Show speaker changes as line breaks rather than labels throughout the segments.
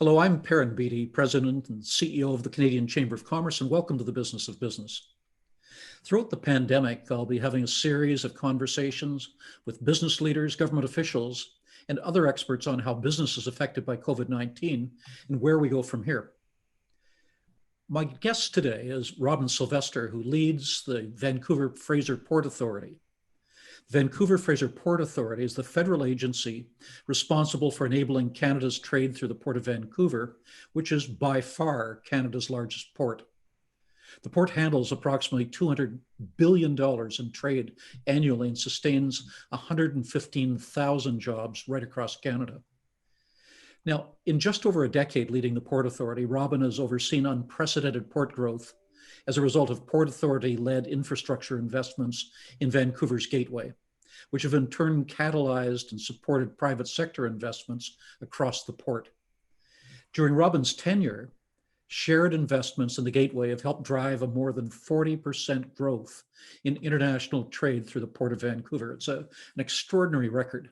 Hello, I'm Perrin, President and CEO of the Canadian Chamber of Commerce, and welcome to the Business of Business. Throughout the pandemic, I'll be having a series of conversations with business leaders, government officials, and other experts on how business is affected by COVID-19 and where we go from here. My guest today is Robin Silvester, who leads the Vancouver Fraser Port Authority. Vancouver Fraser Port Authority is the federal agency responsible for enabling Canada's trade through the Port of Vancouver, which is by far Canada's largest port. The port handles approximately $200 billion in trade annually and sustains 115,000 jobs right across Canada. Now, in just over a decade leading the Port Authority, Robin has overseen unprecedented port growth as a result of Port Authority-led infrastructure investments in Vancouver's Gateway, which have in turn catalyzed and supported private sector investments across the port. During Robin's tenure, shared investments in the Gateway have helped drive a more than 40% growth in international trade through the Port of Vancouver. It's an extraordinary record.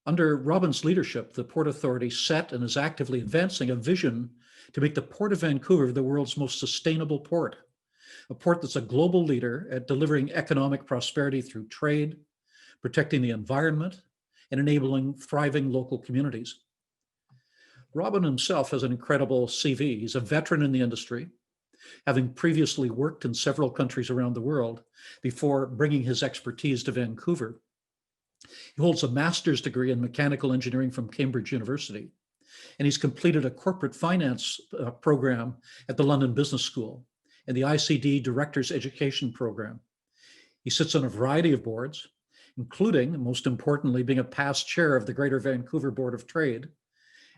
Under Robin's leadership, the Port Authority set and is actively advancing a vision to make the Port of Vancouver the world's most sustainable port, a port that's a global leader at delivering economic prosperity through trade, protecting the environment, and enabling thriving local communities. Robin himself has an incredible CV. He's a veteran in the industry, having previously worked in several countries around the world before bringing his expertise to Vancouver. He holds a master's degree in mechanical engineering from Cambridge University, and he's completed a corporate finance program at the London Business School and the ICD Director's Education Program. He sits on a variety of boards, including, most importantly, being a past chair of the Greater Vancouver Board of Trade,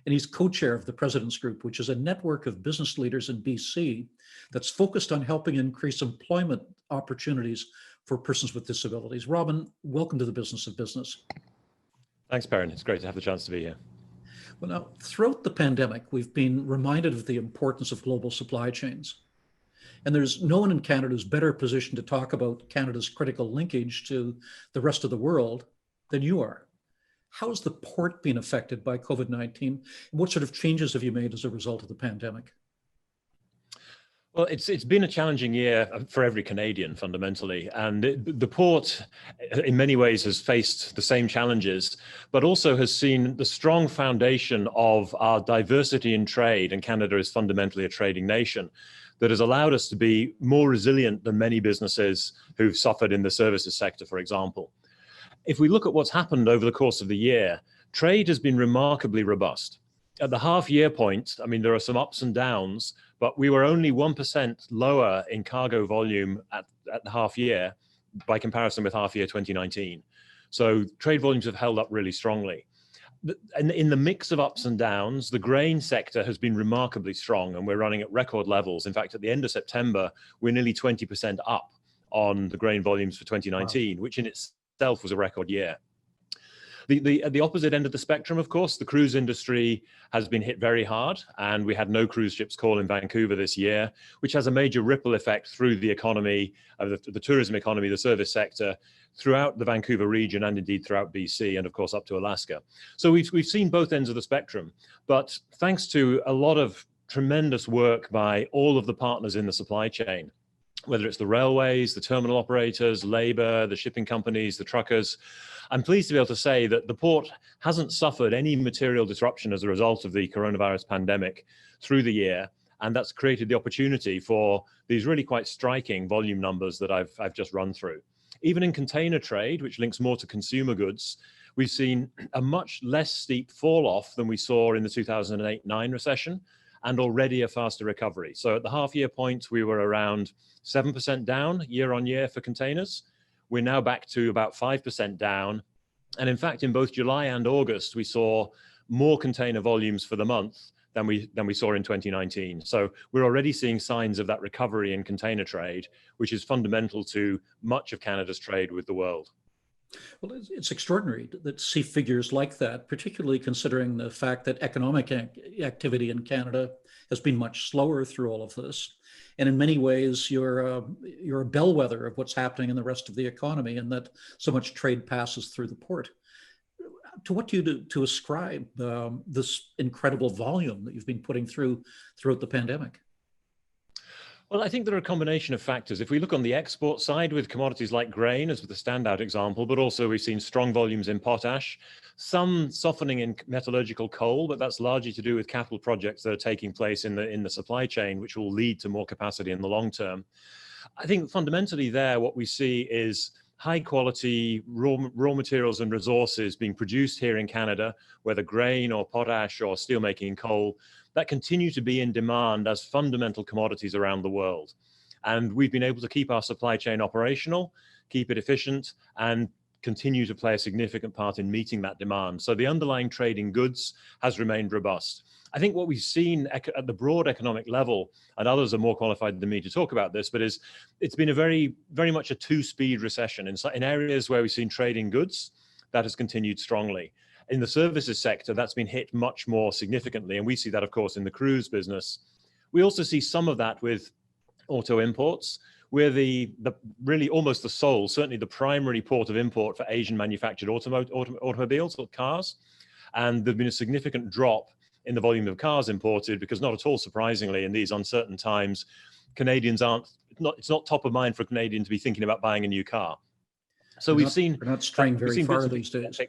and he's co-chair of the President's Group, which is a network of business leaders in BC that's focused on helping increase employment opportunities for persons with disabilities. Robin, welcome to the Business of Business.
Thanks, Perrin. It's great to have the chance to be here.
Well, now, throughout the pandemic, we've been reminded of the importance of global supply chains. And there's no one in Canada who's better positioned to talk about Canada's critical linkage to the rest of the world than you are. How has the port been affected by COVID-19? And what sort of changes have you made as a result of the pandemic?
Well, it's been a challenging year for every Canadian, fundamentally. And the port, in many ways, has faced the same challenges, but also has seen the strong foundation of our diversity in trade. And Canada is fundamentally a trading nation that has allowed us to be more resilient than many businesses who've suffered in the services sector, for example. If we look at what's happened over the course of the year, trade has been remarkably robust. At the half-year point, I mean, there are some ups and downs, but we were only 1% lower in cargo volume at the half-year by comparison with half-year 2019. So trade volumes have held up really strongly. And in the mix of ups and downs, the grain sector has been remarkably strong, and we're running at record levels. In fact, at the end of September, we're nearly 20% up on the grain volumes for 2019, wow, which in itself was a record year. At the opposite end of the spectrum, of course, the cruise industry has been hit very hard, and we had no cruise ships call in Vancouver this year, which has a major ripple effect through the economy, the tourism economy, the service sector, throughout the Vancouver region and indeed throughout BC and, of course, up to Alaska. So we've seen both ends of the spectrum, but thanks to a lot of tremendous work by all of the partners in the supply chain, whether it's the railways, the terminal operators, labor, the shipping companies, the truckers, I'm pleased to be able to say that the port hasn't suffered any material disruption as a result of the coronavirus pandemic through the year. And that's created the opportunity for these really quite striking volume numbers that I've just run through. Even in container trade, which links more to consumer goods, we've seen a much less steep fall off than we saw in the 2008-9 recession, and already a faster recovery. So at the half-year point, we were around 7% down year on year for containers. We're now back to about 5% down. And in fact, in both July and August, we saw more container volumes for the month than we saw in 2019. So we're already seeing signs of that recovery in container trade, which is fundamental to much of Canada's trade with the world.
Well, it's extraordinary to see figures like that, particularly considering the fact that economic activity in Canada has been much slower through all of this. And in many ways, you're a bellwether of what's happening in the rest of the economy, and that so much trade passes through the port. To what do you do to ascribe this incredible volume that you've been putting throughout the pandemic?
Well, I think there are a combination of factors. If we look on the export side with commodities like grain as the standout example, but also we've seen strong volumes in potash, some softening in metallurgical coal, but that's largely to do with capital projects that are taking place in the supply chain, which will lead to more capacity in the long term. I think fundamentally there, what we see is high quality raw materials and resources being produced here in Canada, whether grain or potash or steelmaking and coal, that continue to be in demand as fundamental commodities around the world. And we've been able to keep our supply chain operational, keep it efficient, and continue to play a significant part in meeting that demand. So the underlying trade in goods has remained robust. I think what we've seen at the broad economic level, and others are more qualified than me to talk about this, but it's been a very much a two-speed recession. In areas where we've seen trade in goods, that has continued strongly. In the services sector, that's been hit much more significantly, and we see that, of course, in the cruise business. We also see some of that with auto imports. We're the really almost the sole, certainly the primary port of import for Asian manufactured automobiles or cars, and there's been a significant drop in the volume of cars imported because, not at all surprisingly, in these uncertain times, Canadians it's not top of mind for a Canadian to be thinking about buying a new car. So we're
not straying very far these days.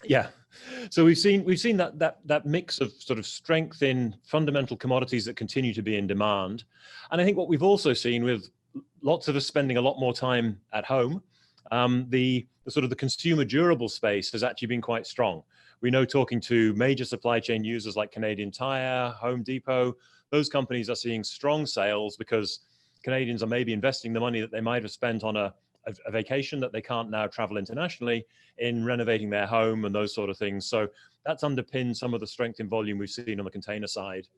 Yeah, so we've seen that mix of sort of strength in fundamental commodities that continue to be in demand, and I think what we've also seen with lots of us spending a lot more time at home, the sort of the consumer durable space has actually been quite strong. We know, talking to major supply chain users like Canadian Tire, Home Depot, those companies are seeing strong sales because Canadians are maybe investing the money that they might have spent on a vacation that they can't now travel internationally in renovating their home and those sort of things. So that's underpinned some of the strength in volume we've seen on the container side.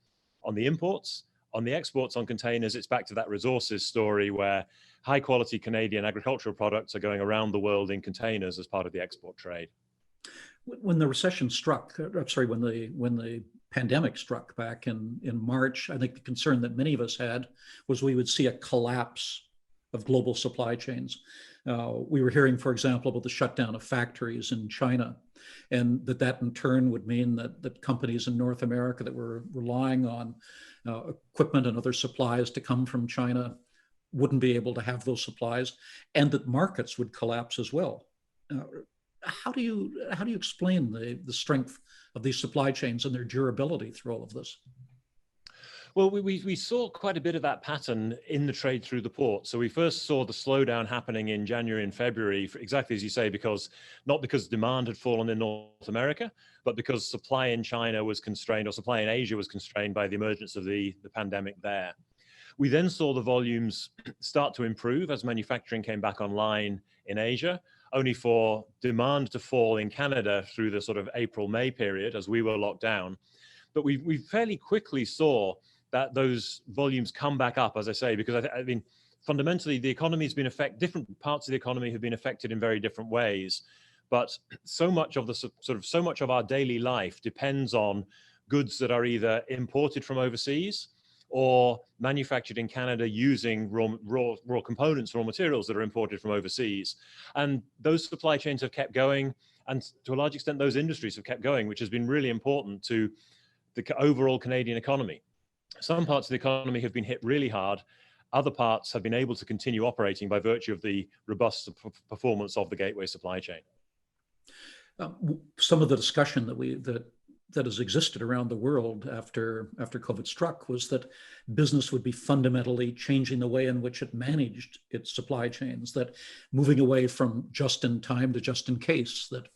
On the imports, on the exports on containers, it's back to that resources story where high quality Canadian agricultural products are going around the world in containers as part of the export trade.
When the recession struck, when the pandemic struck back in March, I think the concern that many of us had was we would see a collapse of global supply chains. We were hearing, for example, about the shutdown of factories in China, and that in turn would mean that companies in North America that were relying on equipment and other supplies to come from China wouldn't be able to have those supplies, and that markets would collapse as well. How do you explain the strength of these supply chains and their durability through all of this?
Well, we saw quite a bit of that pattern in the trade through the port. So we first saw the slowdown happening in January and February, exactly as you say, not because demand had fallen in North America, but because supply in China was constrained, or supply in Asia was constrained by the emergence of the pandemic there. We then saw the volumes start to improve as manufacturing came back online in Asia, only for demand to fall in Canada through the sort of April-May period as we were locked down. But we fairly quickly saw that those volumes come back up, as I say, because I mean, fundamentally, the economy has been affected, different parts of the economy have been affected in very different ways. But so much of our daily life depends on goods that are either imported from overseas or manufactured in Canada using raw components, raw materials that are imported from overseas. And those supply chains have kept going, and to a large extent, those industries have kept going, which has been really important to the overall Canadian economy. Some parts of the economy have been hit really hard. Other parts have been able to continue operating by virtue of the robust performance of the gateway supply chain.
Some of the discussion that has existed around the world after COVID struck was that business would be fundamentally changing the way in which it managed its supply chains, that moving away from just in time to just in case, that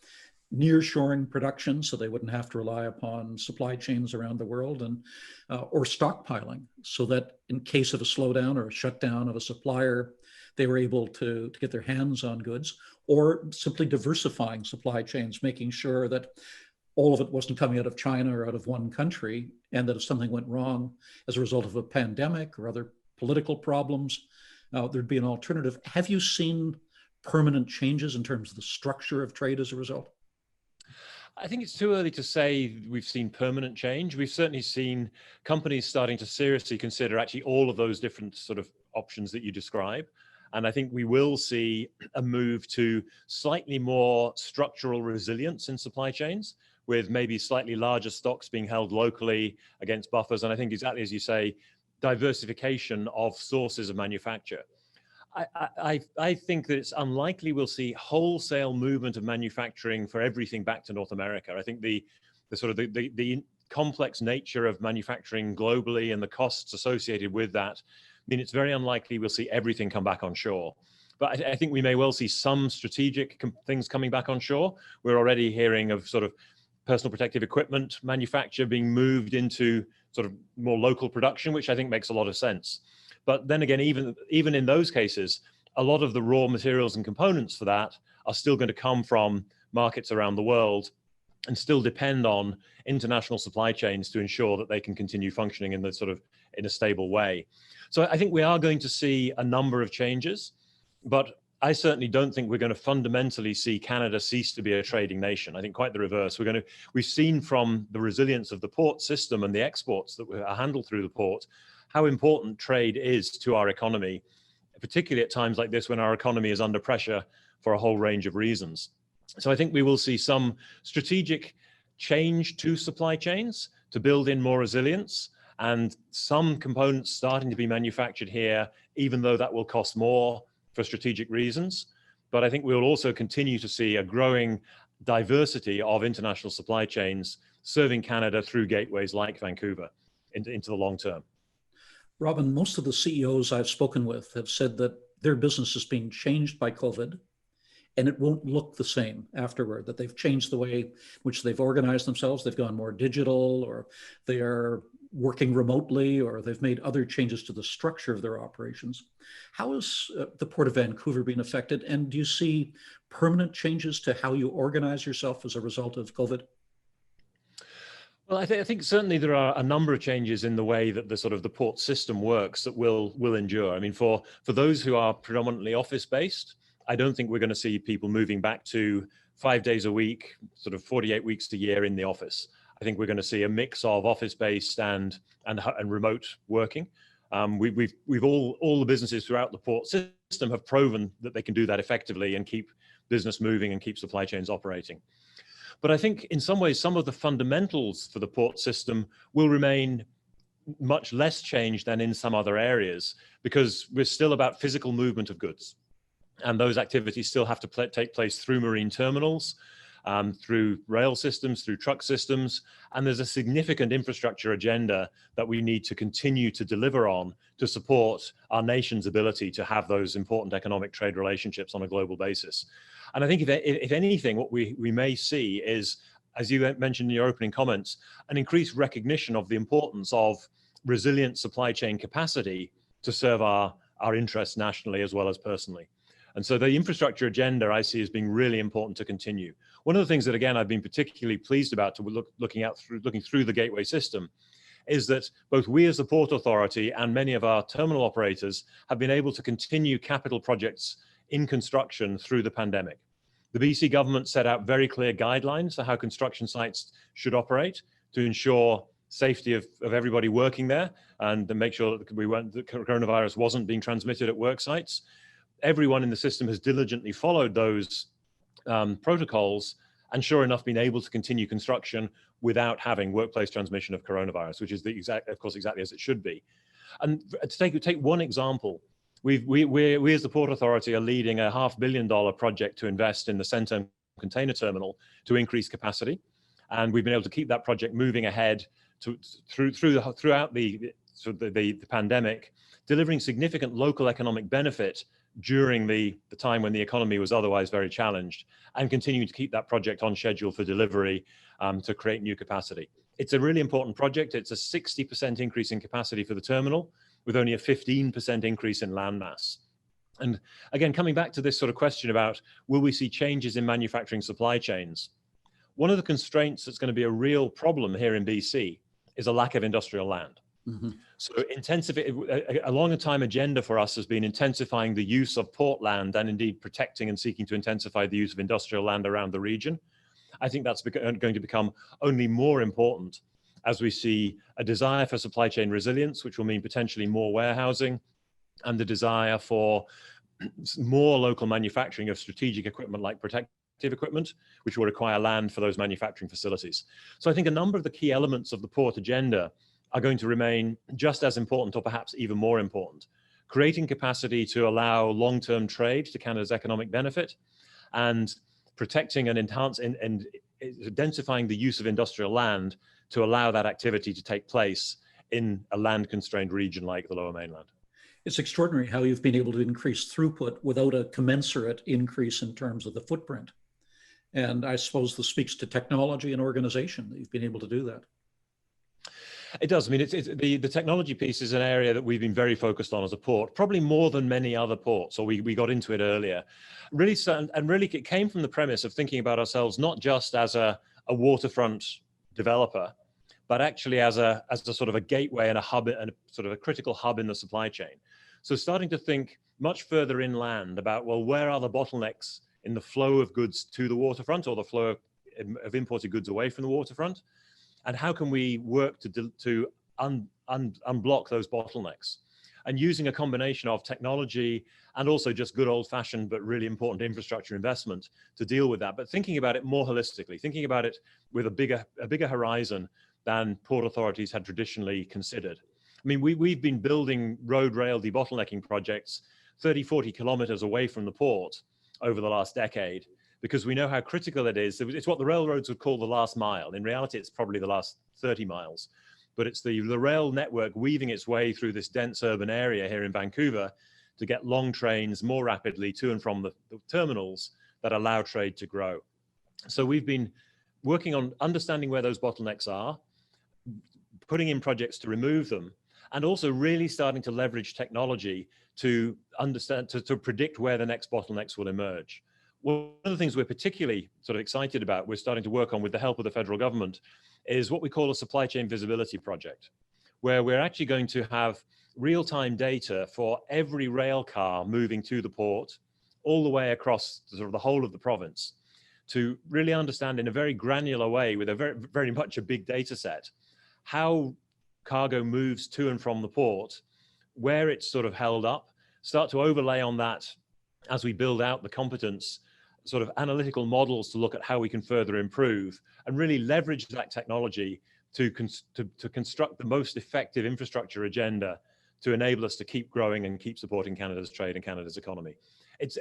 nearshoring production so they wouldn't have to rely upon supply chains around the world, and or stockpiling so that in case of a slowdown or a shutdown of a supplier, they were able to get their hands on goods, or simply diversifying supply chains, making sure that all of it wasn't coming out of China or out of one country, and that if something went wrong as a result of a pandemic or other political problems, there'd be an alternative. Have you seen permanent changes in terms of the structure of trade as a result?
I think it's too early to say we've seen permanent change. We've certainly seen companies starting to seriously consider actually all of those different sort of options that you describe. And I think we will see a move to slightly more structural resilience in supply chains, with maybe slightly larger stocks being held locally against buffers. And I think exactly as you say, diversification of sources of manufacture. I think that it's unlikely we'll see wholesale movement of manufacturing for everything back to North America. I think the complex nature of manufacturing globally and the costs associated with that mean it's very unlikely we'll see everything come back on shore. But I think we may well see some strategic things coming back on shore. We're already hearing of sort of personal protective equipment manufacture being moved into sort of more local production, which I think makes a lot of sense. But then again, even in those cases, a lot of the raw materials and components for that are still going to come from markets around the world and still depend on international supply chains to ensure that they can continue functioning in a stable way. So I think we are going to see a number of changes, but I certainly don't think we're going to fundamentally see Canada cease to be a trading nation. I think quite the reverse. We've seen from the resilience of the port system and the exports that are handled through the port, how important trade is to our economy, particularly at times like this when our economy is under pressure for a whole range of reasons. So I think we will see some strategic change to supply chains to build in more resilience, and some components starting to be manufactured here, even though that will cost more for strategic reasons. But I think we'll also continue to see a growing diversity of international supply chains serving Canada through gateways like Vancouver into the long term.
Robin, most of the CEOs I've spoken with have said that their business is being changed by COVID and it won't look the same afterward, that they've changed the way in which they've organized themselves. They've gone more digital, or they are working remotely, or they've made other changes to the structure of their operations. How has the Port of Vancouver been affected? And do you see permanent changes to how you organize yourself as a result of COVID?
Well, I think certainly there are a number of changes in the way that the port system works that will endure. I mean, for those who are predominantly office-based, I don't think we're going to see people moving back to 5 days a week, 48 weeks a year in the office. I think we're going to see a mix of office-based and remote working. We've all the businesses throughout the port system have proven that they can do that effectively and keep business moving and keep supply chains operating. But I think in some ways, some of the fundamentals for the port system will remain much less changed than in some other areas, because we're still about physical movement of goods. And those activities still have to take place through marine terminals, through rail systems, through truck systems. And there's a significant infrastructure agenda that we need to continue to deliver on to support our nation's ability to have those important economic trade relationships on a global basis. And I think if anything, what we may see is, as you mentioned in your opening comments, an increased recognition of the importance of resilient supply chain capacity to serve our interests nationally as well as personally. And so the infrastructure agenda I see as being really important to continue. One of the things that, again, I've been particularly pleased about looking through the gateway system is that both we as the Port Authority and many of our terminal operators have been able to continue capital projects in construction through the pandemic. The BC government set out very clear guidelines for how construction sites should operate to ensure safety of everybody working there and to make sure that the coronavirus wasn't being transmitted at work sites. Everyone in the system has diligently followed those protocols and sure enough been able to continue construction without having workplace transmission of coronavirus, which is of course exactly as it should be. And to take one example, we as the Port Authority are leading a $500 million project to invest in the Centerm container terminal to increase capacity, and we've been able to keep that project moving ahead throughout the pandemic, delivering significant local economic benefit during the time when the economy was otherwise very challenged, and continuing to keep that project on schedule for delivery to create new capacity. It's a really important project. It's a 60% increase in capacity for the terminal, with only a 15% increase in landmass. And again, coming back to this sort of question about, will we see changes in manufacturing supply chains? One of the constraints that's going to be a real problem here in BC is a lack of industrial land. Mm-hmm. So a long time agenda for us has been intensifying the use of port land and indeed protecting and seeking to intensify the use of industrial land around the region. I think that's going to become only more important as we see a desire for supply chain resilience, which will mean potentially more warehousing, and the desire for more local manufacturing of strategic equipment like protective equipment, which will require land for those manufacturing facilities. So I think a number of the key elements of the port agenda are going to remain just as important, or perhaps even more important. Creating capacity to allow long-term trade to Canada's economic benefit, and protecting and enhancing and densifying the use of industrial land to allow that activity to take place in a land-constrained region like the Lower Mainland.
It's extraordinary how you've been able to increase throughput without a commensurate increase in terms of the footprint. And I suppose this speaks to technology and organization that you've been able to do that.
It does. I mean, the technology piece is an area that we've been very focused on as a port, probably more than many other ports, or we got into it earlier. Really, and really it came from the premise of thinking about ourselves not just as a waterfront developer, but actually as a sort of a gateway and a hub and a sort of a critical hub in the supply chain. So starting to think much further inland about, well, where are the bottlenecks in the flow of goods to the waterfront, or the flow of imported goods away from the waterfront? And how can we work to unblock those bottlenecks? And using a combination of technology and also just good old-fashioned but really important infrastructure investment to deal with that, but thinking about it more holistically, thinking about it with a bigger horizon than port authorities had traditionally considered. I mean, we've been building road rail debottlenecking projects 30, 40 kilometers away from the port over the last decade, because we know how critical it is. It's what the railroads would call the last mile. In reality, it's probably the last 30 miles. But it's the rail network weaving its way through this dense urban area here in Vancouver to get long trains more rapidly to and from the terminals that allow trade to grow. So we've been working on understanding where those bottlenecks are, putting in projects to remove them, and also really starting to leverage technology to understand, to predict where the next bottlenecks will emerge. One of the things we're particularly sort of excited about, we're starting to work on with the help of the federal government, is what we call a supply chain visibility project, where we're actually going to have real-time data for every rail car moving to the port, all the way across sort of the whole of the province, to really understand in a very granular way, with a very much a big data set, how cargo moves to and from the port, where it's sort of held up, start to overlay on that as we build out the competence, sort of analytical models to look at how we can further improve, and really leverage that technology to construct the most effective infrastructure agenda to enable us to keep growing and keep supporting Canada's trade and Canada's economy.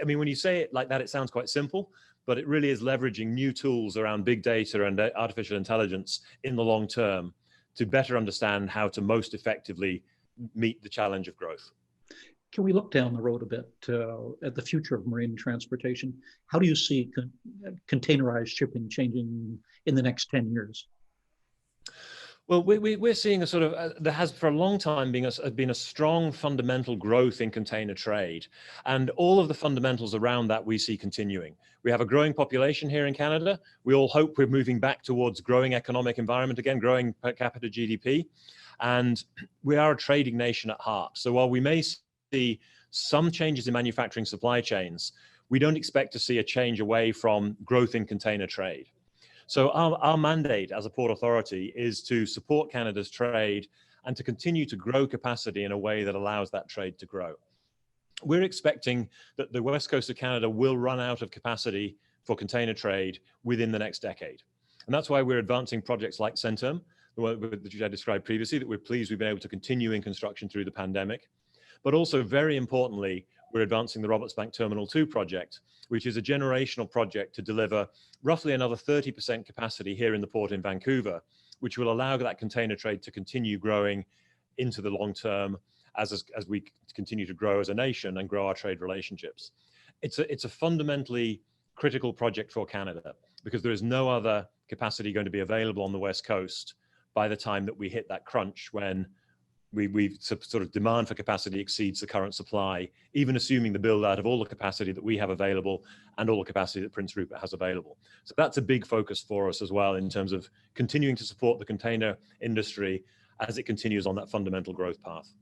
I mean, when you say it like that, it sounds quite simple, but it really is leveraging new tools around big data and artificial intelligence in the long term to better understand how to most effectively meet the challenge of growth.
Can we look down the road a bit at the future of marine transportation? How do you see containerized shipping changing in the next 10 years?
Well, we're seeing a sort of, there has for a long time been a strong fundamental growth in container trade. And all of the fundamentals around that we see continuing. We have a growing population here in Canada. We all hope we're moving back towards growing economic environment again, growing per capita GDP. And we are a trading nation at heart. So while we may see some changes in manufacturing supply chains, we don't expect to see a change away from growth in container trade. So our mandate as a port authority is to support Canada's trade and to continue to grow capacity in a way that allows that trade to grow. We're expecting that the west coast of Canada will run out of capacity for container trade within the next decade. And that's why we're advancing projects like Centerm, which I described previously, that we're pleased we've been able to continue in construction through the pandemic. But also, very importantly, we're advancing the Roberts Bank Terminal 2 project, which is a generational project to deliver roughly another 30% capacity here in the port in Vancouver, which will allow that container trade to continue growing into the long term as we continue to grow as a nation and grow our trade relationships. It's a fundamentally critical project for Canada, because there is no other capacity going to be available on the West Coast by the time that we hit that crunch when we sort of demand for capacity exceeds the current supply, even assuming the build out of all the capacity that we have available and all the capacity that Prince Rupert has available. So that's a big focus for us as well, in terms of continuing to support the container industry as it continues on that fundamental growth path.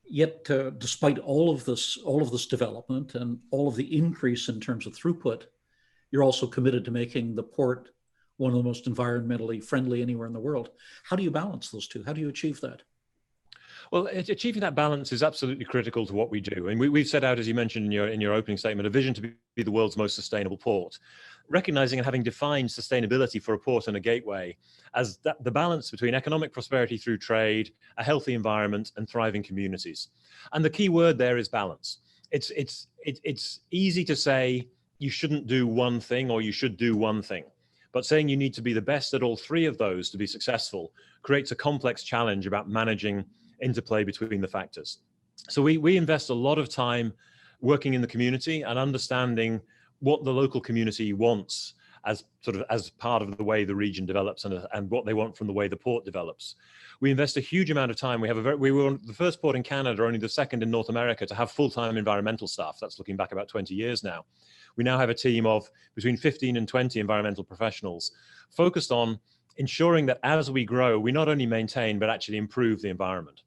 Yet, despite all of this development and all of the increase in terms of throughput, you're also committed to making the port one of the most environmentally friendly anywhere in the world. How do you balance those two? How do you achieve that?
Well, achieving that balance is absolutely critical to what we do. And we've set out, as you mentioned in your opening statement, a vision to be the world's most sustainable port, recognizing and having defined sustainability for a port and a gateway as the balance between economic prosperity through trade, a healthy environment, and thriving communities. And the key word there is balance. It's easy to say you shouldn't do one thing or you should do one thing. But saying you need to be the best at all three of those to be successful creates a complex challenge about managing interplay between the factors. So we invest a lot of time working in the community and understanding what the local community wants as part of the way the region develops and what they want from the way the port develops. We invest a huge amount of time. We were the first port in Canada, only the second in North America to have full-time environmental staff. That's looking back about 20 years now. We now have a team of between 15 and 20 environmental professionals focused on ensuring that as we grow, we not only maintain, but actually improve the environment.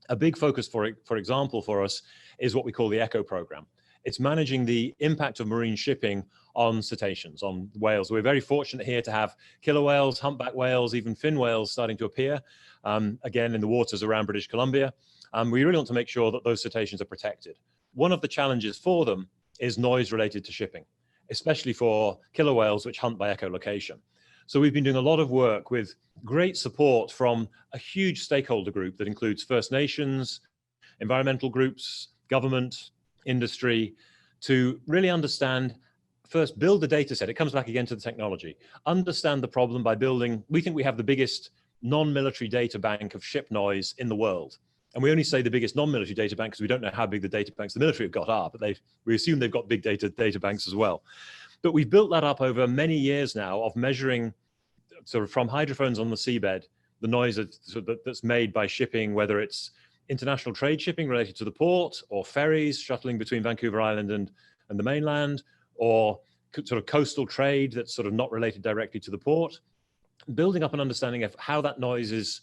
A big focus, for example, for us is what we call the ECHO program. It's managing the impact of marine shipping on cetaceans, on whales. We're very fortunate here to have killer whales, humpback whales, even fin whales starting to appear, again, in the waters around British Columbia. We really want to make sure that those cetaceans are protected. One of the challenges for them is noise related to shipping, especially for killer whales which hunt by echolocation. So we've been doing a lot of work with great support from a huge stakeholder group that includes First Nations, environmental groups, government, industry, to really understand, first build the data set. It comes back again to the technology. Understand the problem by building, we think we have the biggest non-military data bank of ship noise in the world. And we only say the biggest non-military data bank because we don't know how big the data banks the military have got are, but we assume they've got big data banks as well. But we've built that up over many years now of measuring sort of from hydrophones on the seabed, the noise that's made by shipping, whether it's international trade shipping related to the port or ferries shuttling between Vancouver Island and the mainland, or sort of coastal trade that's sort of not related directly to the port, building up an understanding of how that noise is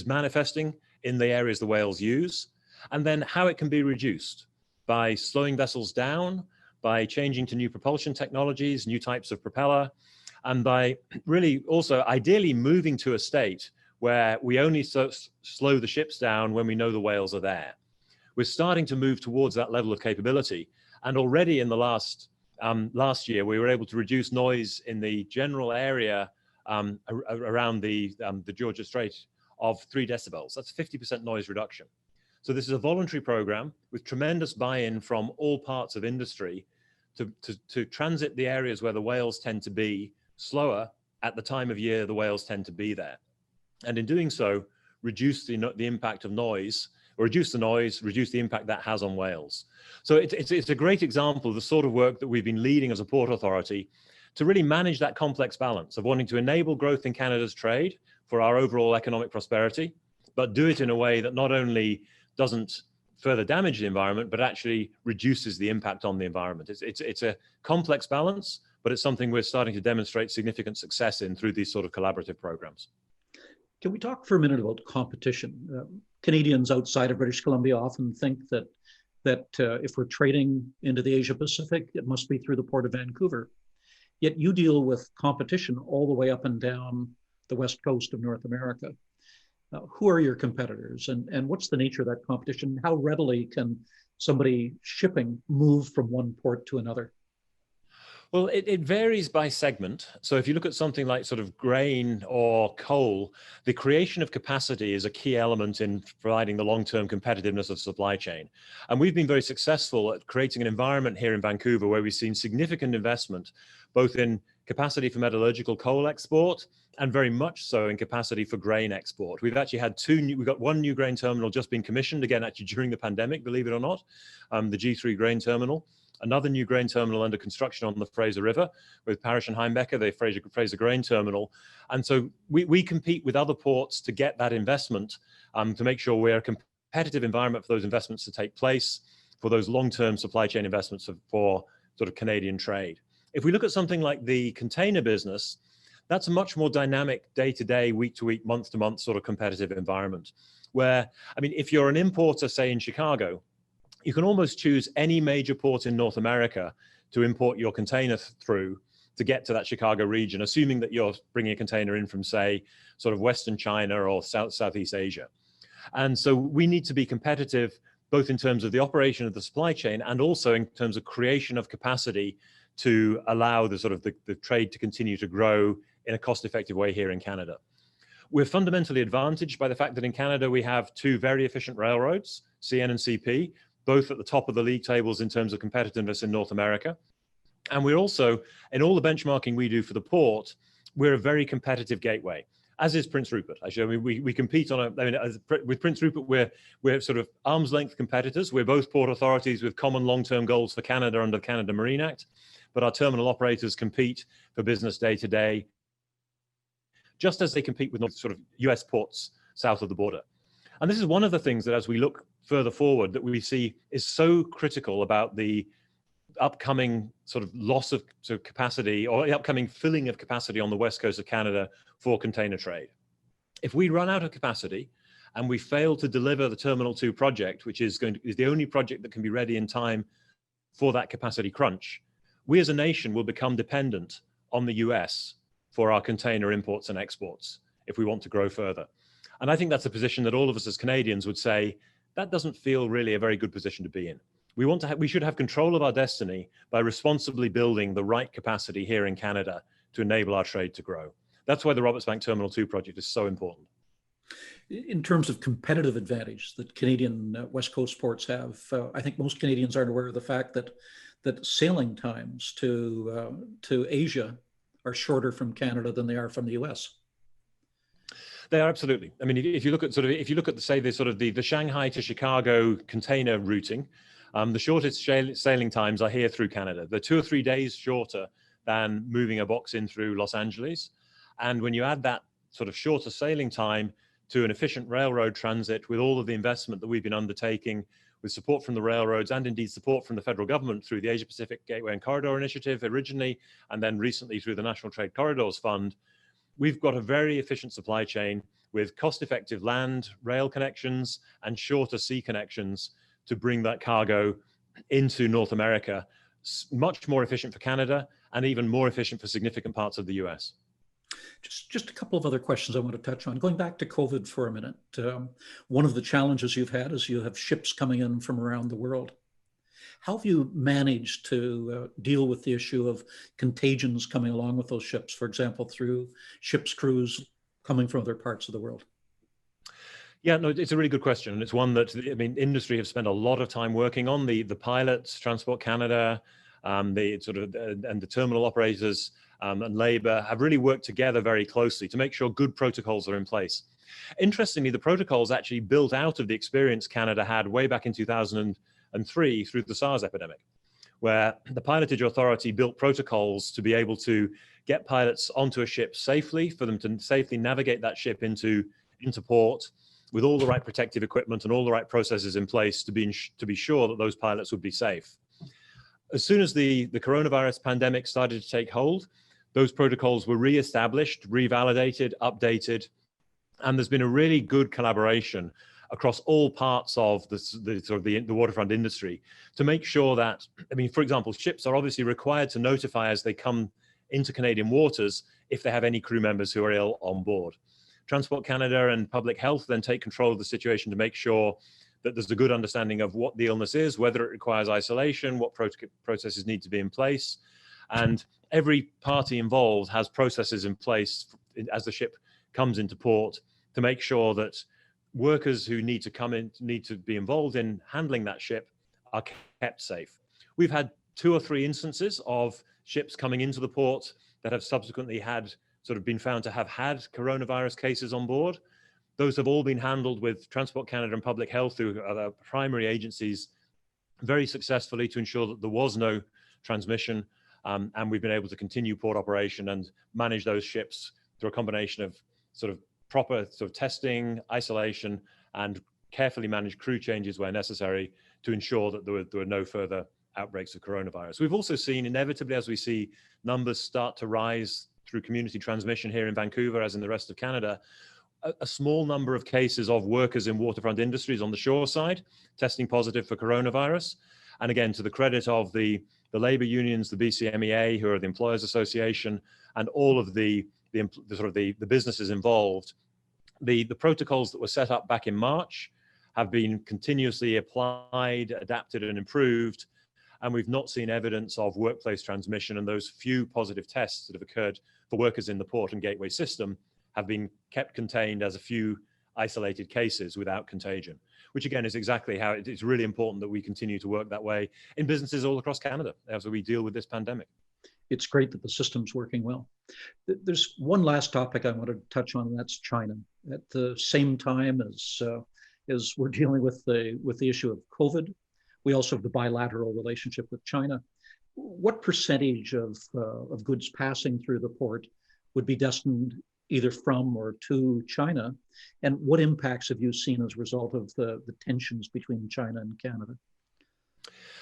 manifesting in the areas the whales use, and then how it can be reduced by slowing vessels down, by changing to new propulsion technologies, new types of propeller, and by really also ideally moving to a state where we only slow the ships down when we know the whales are there. We're starting to move towards that level of capability. And already in the last year, we were able to reduce noise in the general area around the Georgia Strait of 3 decibels. That's 50% noise reduction. So this is a voluntary program with tremendous buy-in from all parts of industry to transit the areas where the whales tend to be slower at the time of year the whales tend to be there. And in doing so, reduce the impact of noise, or reduce the noise, reduce the impact that has on whales. So it's a great example of the sort of work that we've been leading as a port authority to really manage that complex balance of wanting to enable growth in Canada's trade for our overall economic prosperity, but do it in a way that not only doesn't further damage the environment, but actually reduces the impact on the environment. It's a complex balance, but it's something we're starting to demonstrate significant success in through these sort of collaborative programs.
Can we talk for a minute about competition? Canadians outside of British Columbia often think that if we're trading into the Asia Pacific, it must be through the Port of Vancouver. Yet you deal with competition all the way up and down the west coast of North America. Who are your competitors, and what's the nature of that competition? How readily can somebody shipping move from one port to another?
Well, it varies by segment. So if you look at something like sort of grain or coal, the creation of capacity is a key element in providing the long-term competitiveness of supply chain. And we've been very successful at creating an environment here in Vancouver where we've seen significant investment, both in capacity for metallurgical coal export and very much so in capacity for grain export. We've actually had we've got one new grain terminal just been commissioned, again, actually during the pandemic, believe it or not, the G3 grain terminal. Another new grain terminal under construction on the Fraser River with Parrish and Heimbecker, the Fraser grain terminal. And so we compete with other ports to get that investment, to make sure we're a competitive environment for those investments to take place, for those long-term supply chain investments for sort of Canadian trade. If we look at something like the container business, that's a much more dynamic day-to-day, week-to-week, month-to-month sort of competitive environment where, I mean, if you're an importer, say in Chicago, you can almost choose any major port in North America to import your container through to get to that Chicago region, assuming that you're bringing a container in from, say, sort of Western China or Southeast Asia. And so we need to be competitive, both in terms of the operation of the supply chain and also in terms of creation of capacity to allow the sort of the trade to continue to grow in a cost-effective way here in Canada. We're fundamentally advantaged by the fact that in Canada we have two very efficient railroads, CN and CP, both at the top of the league tables in terms of competitiveness in North America. And we're also, in all the benchmarking we do for the port, we're a very competitive gateway, as is Prince Rupert. Actually, I mean, we compete on with Prince Rupert, we're sort of arm's length competitors. We're both port authorities with common long-term goals for Canada under the Canada Marine Act, but our terminal operators compete for business day to day, just as they compete with sort of US ports south of the border. And this is one of the things that as we look further forward that we see is so critical about the upcoming sort of loss of capacity or the upcoming filling of capacity on the west coast of Canada for container trade. If we run out of capacity and we fail to deliver the Terminal 2 project, which is the only project that can be ready in time for that capacity crunch, we as a nation will become dependent on the US for our container imports and exports if we want to grow further. And I think that's a position that all of us as Canadians would say, that doesn't feel really a very good position to be in. We should have control of our destiny by responsibly building the right capacity here in Canada to enable our trade to grow. That's why the Roberts Bank Terminal 2 project is so important.
In terms of competitive advantage that Canadian West Coast ports have, I think most Canadians aren't aware of the fact that sailing times to Asia are shorter from Canada than they are from the US.
They are absolutely. I mean, if you look at the Shanghai to Chicago container routing, the shortest sailing times are here through Canada. They're 2 or 3 days shorter than moving a box in through Los Angeles. And when you add that sort of shorter sailing time to an efficient railroad transit with all of the investment that we've been undertaking with support from the railroads and indeed support from the federal government through the Asia Pacific Gateway and Corridor Initiative originally, and then recently through the National Trade Corridors Fund, we've got a very efficient supply chain with cost-effective land, rail connections, and shorter sea connections to bring that cargo into North America, much more efficient for Canada and even more efficient for significant parts of the US.
Just a couple of other questions I want to touch on. Going back to COVID for a minute, one of the challenges you've had is you have ships coming in from around the world. How have you managed to deal with the issue of contagions coming along with those ships, for example, through ships' crews coming from other parts of the world?
Yeah, no, it's a really good question. And it's one that, I mean, industry have spent a lot of time working on. The pilots, Transport Canada, and the terminal operators and labor have really worked together very closely to make sure good protocols are in place. Interestingly, the protocols actually built out of the experience Canada had way back in 2003 through the SARS epidemic, where the Pilotage Authority built protocols to be able to get pilots onto a ship safely, for them to safely navigate that ship into port with all the right protective equipment and all the right processes in place to be sure that those pilots would be safe. As soon as the coronavirus pandemic started to take hold, those protocols were re-established, revalidated, updated, and there's been a really good collaboration across all parts of the waterfront industry to make sure that, I mean, for example, ships are obviously required to notify as they come into Canadian waters if they have any crew members who are ill on board. Transport Canada and Public Health then take control of the situation to make sure that there's a good understanding of what the illness is, whether it requires isolation, what processes need to be in place. And every party involved has processes in place as the ship comes into port to make sure that workers who need to be involved in handling that ship are kept safe. We've had 2 or 3 instances of ships coming into the port that have subsequently been found to have had coronavirus cases on board. Those have all been handled with Transport Canada and Public Health through other primary agencies very successfully to ensure that there was no transmission. And we've been able to continue port operation and manage those ships through a combination of proper testing, isolation, and carefully managed crew changes where necessary to ensure that there were no further outbreaks of coronavirus. We've also seen, inevitably, as we see numbers start to rise through community transmission here in Vancouver, as in the rest of Canada, a small number of cases of workers in waterfront industries on the shore side testing positive for coronavirus. And again, to the credit of the labor unions, the BCMEA, who are the Employers Association, and all of the businesses involved, The protocols that were set up back in March have been continuously applied, adapted, and improved. And we've not seen evidence of workplace transmission, and those few positive tests that have occurred for workers in the port and gateway system have been kept contained as a few isolated cases without contagion, which again is exactly how it's really important that we continue to work that way in businesses all across Canada as we deal with this pandemic.
It's great that the system's working well. There's one last topic I want to touch on, and that's China. At the same time as we're dealing with the issue of COVID, we also have the bilateral relationship with China. What percentage of goods passing through the port would be destined either from or to China? And what impacts have you seen as a result of the tensions between China and Canada?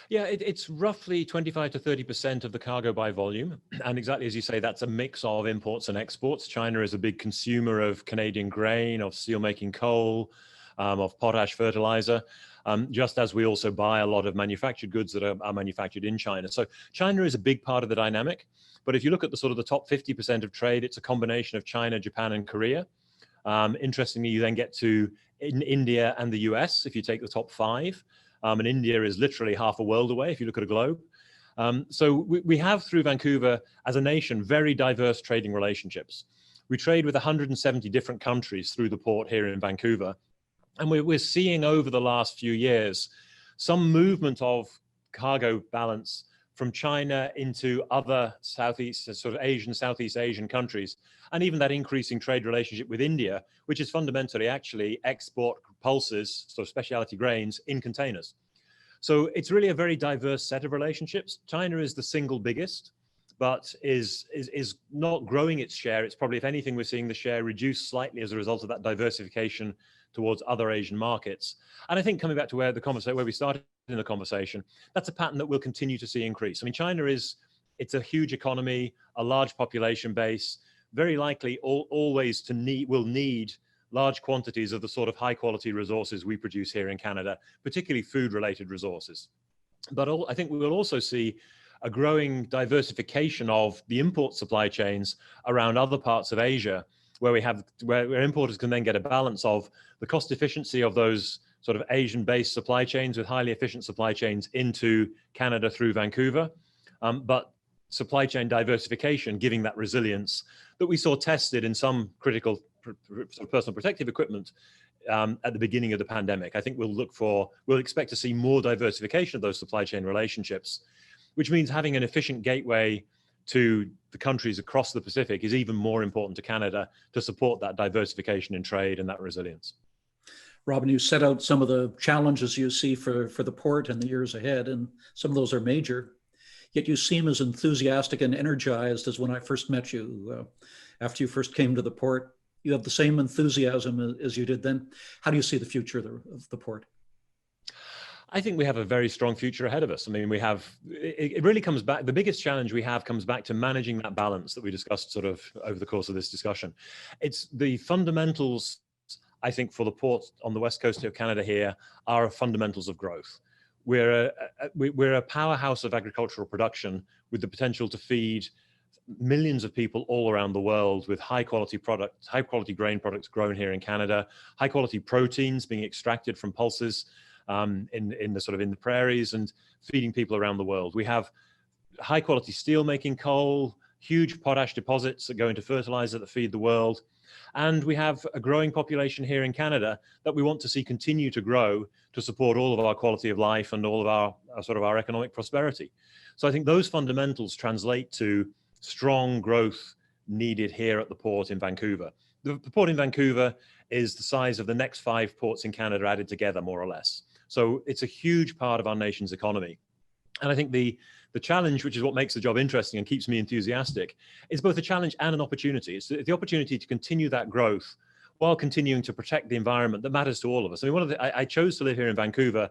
Yeah, it's roughly 25 to 30% of the cargo by volume. And exactly as you say, that's a mix of imports and exports. China is a big consumer of Canadian grain, of steelmaking coal, of potash fertilizer, just as we also buy a lot of manufactured goods that are manufactured in China. So China is a big part of the dynamic. But if you look at the sort of the top 50% of trade, it's a combination of China, Japan, and Korea. Interestingly, you then get to India and the US, if you take the top 5. And India is literally half a world away if you look at a globe. So we have, through Vancouver, as a nation, very diverse trading relationships. We trade with 170 different countries through the port here in Vancouver. And we're seeing over the last few years some movement of cargo balance from China into other Southeast Asian countries, and even that increasing trade relationship with India, which is fundamentally actually export pulses, so specialty grains, in containers. So it's really a very diverse set of relationships. China is the single biggest, but is not growing its share. It's probably, if anything, we're seeing the share reduce slightly as a result of that diversification towards other Asian markets. And I think coming back to where we started in the conversation, that's a pattern that we'll continue to see increase. I mean, China it's a huge economy, a large population base, very likely will need large quantities of the sort of high quality resources we produce here in Canada, particularly food related resources. But I think we will also see a growing diversification of the import supply chains around other parts of Asia, where importers can then get a balance of the cost efficiency of those sort of Asian-based supply chains with highly efficient supply chains into Canada through Vancouver, but supply chain diversification giving that resilience that we saw tested in some critical personal protective equipment at the beginning of the pandemic. I think we'll expect to see more diversification of those supply chain relationships, which means having an efficient gateway to the countries across the Pacific is even more important to Canada to support that diversification in trade and that resilience.
Robin, you set out some of the challenges you see for the port in the years ahead, and some of those are major. Yet you seem as enthusiastic and energized as when I first met you. After you first came to the port, you have the same enthusiasm as you did then. How do you see the future of the port?
I think we have a very strong future ahead of us. I mean, it really comes back, the biggest challenge we have comes back to managing that balance that we discussed sort of over the course of this discussion. It's the fundamentals, I think, for the port on the west coast of Canada here are fundamentals of growth. We're a powerhouse of agricultural production with the potential to feed millions of people all around the world with high quality grain products grown here in Canada, high quality proteins being extracted from pulses in the prairies and feeding people around the world. We have high quality steel making coal, huge potash deposits that go into fertilizer that feed the world. And we have a growing population here in Canada that we want to see continue to grow to support all of our quality of life and all of our economic prosperity. So I think those fundamentals translate to strong growth needed here at the port in Vancouver. The port in Vancouver is the size of the next 5 ports in Canada added together, more or less. So it's a huge part of our nation's economy. And I think the challenge, which is what makes the job interesting and keeps me enthusiastic, is both a challenge and an opportunity. It's the opportunity to continue that growth while continuing to protect the environment that matters to all of us. I mean, I chose to live here in Vancouver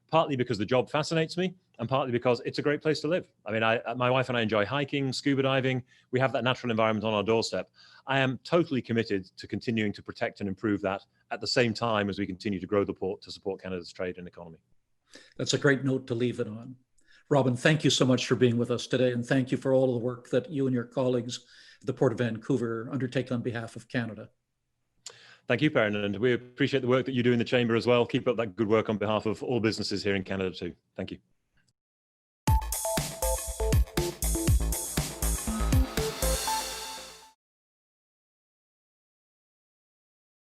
partly because the job fascinates me and partly because it's a great place to live. I mean, my wife and I enjoy hiking, scuba diving. We have that natural environment on our doorstep. I am totally committed to continuing to protect and improve that at the same time as we continue to grow the port to support Canada's trade and economy.
That's a great note to leave it on. Robin, thank you so much for being with us today, and thank you for all of the work that you and your colleagues at the Port of Vancouver undertake on behalf of Canada.
Thank you, Perrin, and we appreciate the work that you do in the Chamber as well. Keep up that good work on behalf of all businesses here in Canada too. Thank you.